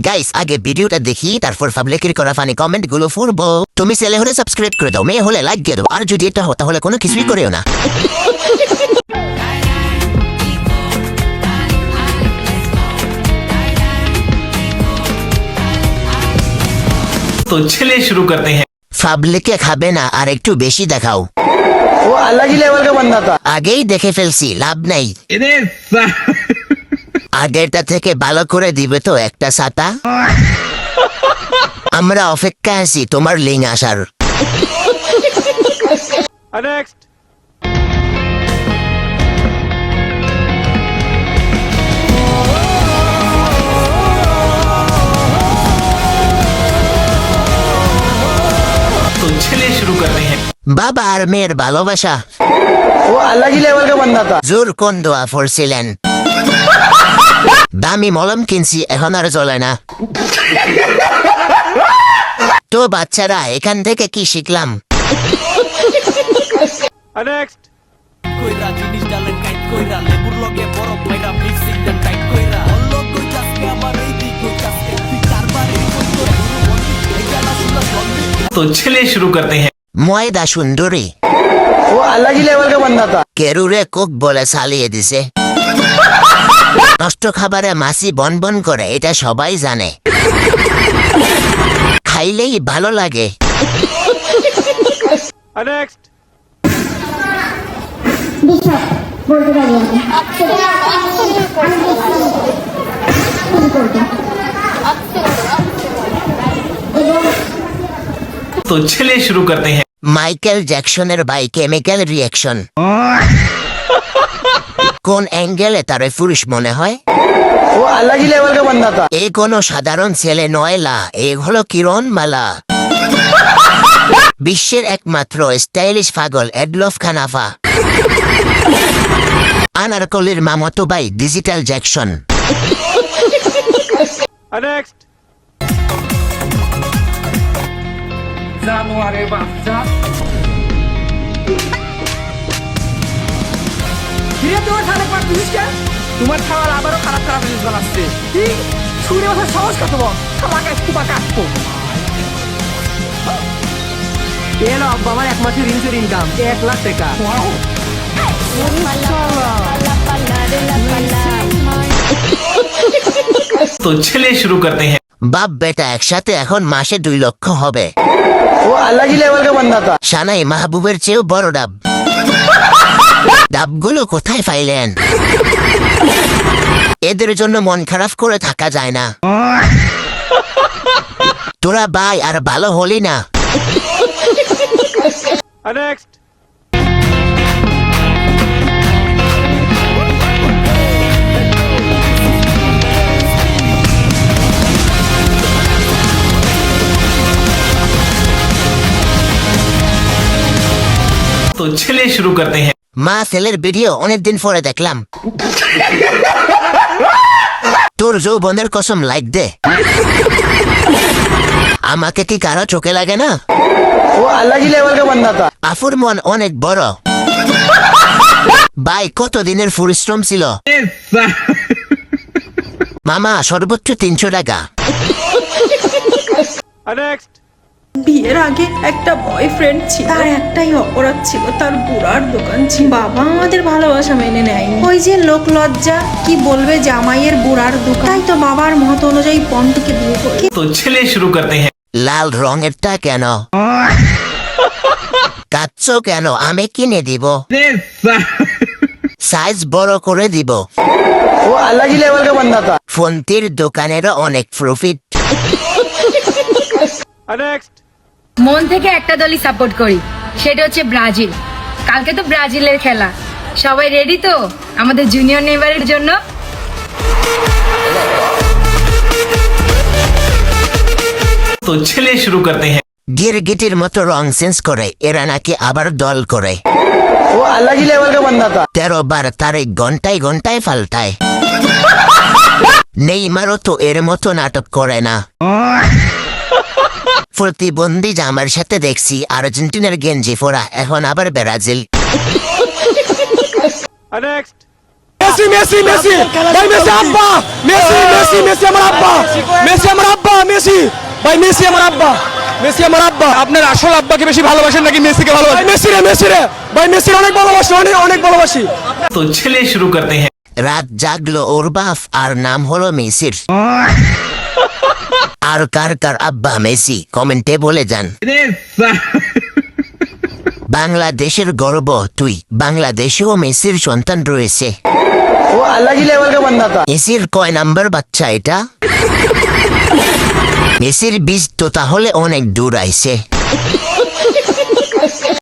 Guys আগে ভিডিওটা দেখি তারপর পাবলিকের করা ফানি কমেন্ট গুলো পড়বো। তুমি ছেলে হলে সাবস্ক্রাইব করে দাও, মেয়ে হলে লাইক দিয়ে দাও, আর যদি এটা হয় তাহলে কোনো কিছুই করেও না। तो चलिए शुरू करते हैं। পাবলিকে খাবে না, আর একটু বেশি দেখাও। वो अलग ही लेवल का बंदा था। আগেই দেখে ফেলছি, লাভ নাই। আগেরটা থেকে ভালো করে দিবে তো একটা ছাতা। আমরা অপেক্ষা আছি তোমার লিঙ্ক আসার। नेक्स्ट तो चलिए शुरू करते हैं। বাবা আর মেয়ের ভালোবাসা वो अलग ही लेवल का बंदा था। জোর কোন দোয়া পড়ছিলেন? দামি মলম কিনছি, এখন আর চলে না। তো বাচ্চারা এখান থেকে কি শিখলাম? नेक्स्ट কইরা জিনিস ডালেন কাইট কইরা লেবুর লগে বরফ মাইরা মিক্সিং দেন টাইট কইরা অল্লো কই চাসকে আমার এই দিক কই চাসকে তুই কারবারে কই তো এই জানা শুনলা বন্ধ। तो चलिए शुरू करते हैं। ময়দা সুন্দরী वो अलग ही लेवल का बंदा था। কেরুরে কোক বলে চালিয়ে দিছে। নষ্ট খাবারে মাছি বন বন করে, এটা সবাই জানে। খাইলেই ভালো লাগে। नेक्स्ट বিশপ বলতে পারি तो चलिए शुरू करते हैं। মাইকেল জ্যাকসনের বাই কেমিক্যাল রিয়াকশন। কোন অ্যাঙ্গেলে তার পুরুষ মনে হয়? वो अलग ही लेवल का बंदा था। এ কোনো সাধারণ ছেলে নয়লা, এ হলো কিরণমালা। বিশ্বের একমাত্র স্টাইলিশ পাগল এডলফ খানাফা। আনারকলির মামাতো ভাই ডিজিটাল জ্যাকসন। नेक्स्ट জানোয়ারে বাচ্চা কিরে তোমার খারাপ পার দিস কেন? তোমার খাবার আবারও খারাপ খারাপ জিনিস বানাচ্ছে। কি ছুরি মাথা সাহস কত বল খালাকে কুপা কাটবো। এলো আব্বা আমার এক মাসের রিন্সের ইনকাম 1 লাখ টাকা। तो चलिए शुरू करते हैं। বাপ বেটা একসাথে এখন মাসে 2 লক্ষ হবে। वो अलग ही लेवल का बंदा था। সানাই মাহবুবের চেয়েও বড় ডাব। ডাবগুলো কোথায় পাইলেন? এদের জন্য মন খারাপ করে থাকা যায় না। তোরা ভাই আর ভালো হলি না। नेक्स्ट तो चलिए शुरू करते हैं। মা ছেলের ভিডিও অনেকদিন পরে দেখলাম। তোর যৌবনের কসম লাইক দে। আমাকে কি কারো চোখে লাগে না? वो अलग ही लेवल का बंदा था। আফুর মন অনেক বড়। ভাই কত দিনের পরিশ্রম ছিল। মামা সর্বোচ্চ 300 টাকা। नेक्स्ट বিয়ের আগে একটা বয়ফ্রেন্ড ছিল, তার একটাই অপরাধ ছিল তার বুড়ার দোকান ছিল। বাবা আমাদের ভালোবাসা মেনে নেয়নি, ওই যে লোক লজ্জা কি বলবে জামাইয়ের বুড়ার দোকান, তাই তো বাবার মত অনুযায়ী পন্টুকে বিয়ে করে। तो चलिए शुरू करते हैं। লাল রঙেরটা কেন? কাচ্ছ কেন? আমি কিনে দিব, সাইজ বড় করে দিব। वो अलग ही लेवल का बंदा था। ফোনটির দোকানেরও অনেক প্রফিট। नेक्स्ट মন থেকে একটা দলই সাপোর্ট করি, সেটা হচ্ছে ব্রাজিল। কালকে তো ব্রাজিলের খেলা, সবাই রেডি তো আমাদের জুনিয়র নেইমারের জন্য? तो चलिए शुरू करते हैं। গিরগিটির মতো রং চেঞ্জ করে, এরা নাকি আবার দল করে। वो अलग ही लेवल का बंदा था। 13 বার তারিখ ঘন্টায় ঘন্টায় পাল্টায়। নেইমারও তো এর মতো নাটক করে না। প্রতিবন্ধী জামার সাথে দেখছি আর্জেন্টিনার গেঞ্জি পরা, এখন আবার Brazil. Next Messi Messi Messi ভাই মেসি আব্বা মেসি মেসি মেসি আমার আব্বা মেসি মেসি ভাই, মেসি আমার আব্বা, মেসি আমার আব্বা। আপনার আসল আব্বাকে বেশি ভালোবাসেন নাকি মেসিকে ভালোবাসেন? মেসি রে ভাই, মেসির অনেক ভালোবাসি, অনেক ভালোবাসি। तो चलिए शुरू करते हैं। রাত জাগলো ওর বাপ আর নাম হলো মেসির। আর কার কার আব্বা মেসি কমেন্টে বলে যান। বাংলাদেশের গর্ব তুই, বাংলাদেশেও মেসির সন্তান রয়েছে। वो अलग ही लेवल का बंदा था। মেসির কয় নাম্বার বাচ্চা এটা? মেসির বীজ তো তাহলে অনেক দূর আইছে।